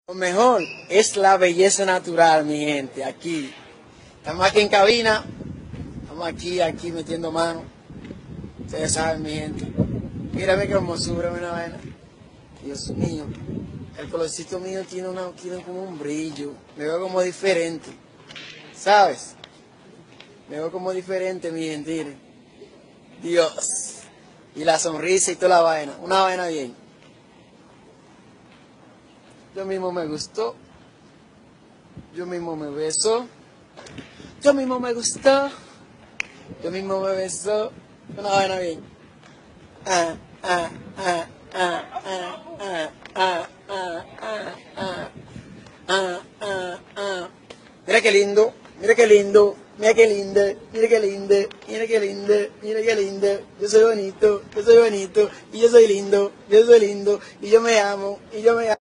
Lo mejor es la belleza natural, mi gente, aquí. Estamos aquí en cabina, estamos aquí metiendo mano. Ustedes saben, mi gente. Mírame qué hermosura, una vaina. Dios mío, el colorcito mío tiene como un brillo. Me veo como diferente, ¿sabes? Me veo como diferente, mi gente, miren. Dios. Y la sonrisa y toda la vaina, una vaina bien. Yo mismo me gustó. Yo mismo me beso. Yo mismo me gustó. Yo mismo me beso. Una vaina bien. Ah, ah, ah, ah, ah, ah, ah, ah, ah, ah, ah, ah, ah. Mira qué lindo. Mira qué lindo. Mira qué lindo. Mira qué lindo. Mira qué lindo. Mira qué lindo. Yo soy bonito. Yo soy bonito. Y yo soy lindo. Yo soy lindo. Y yo me amo. Y yo me amo.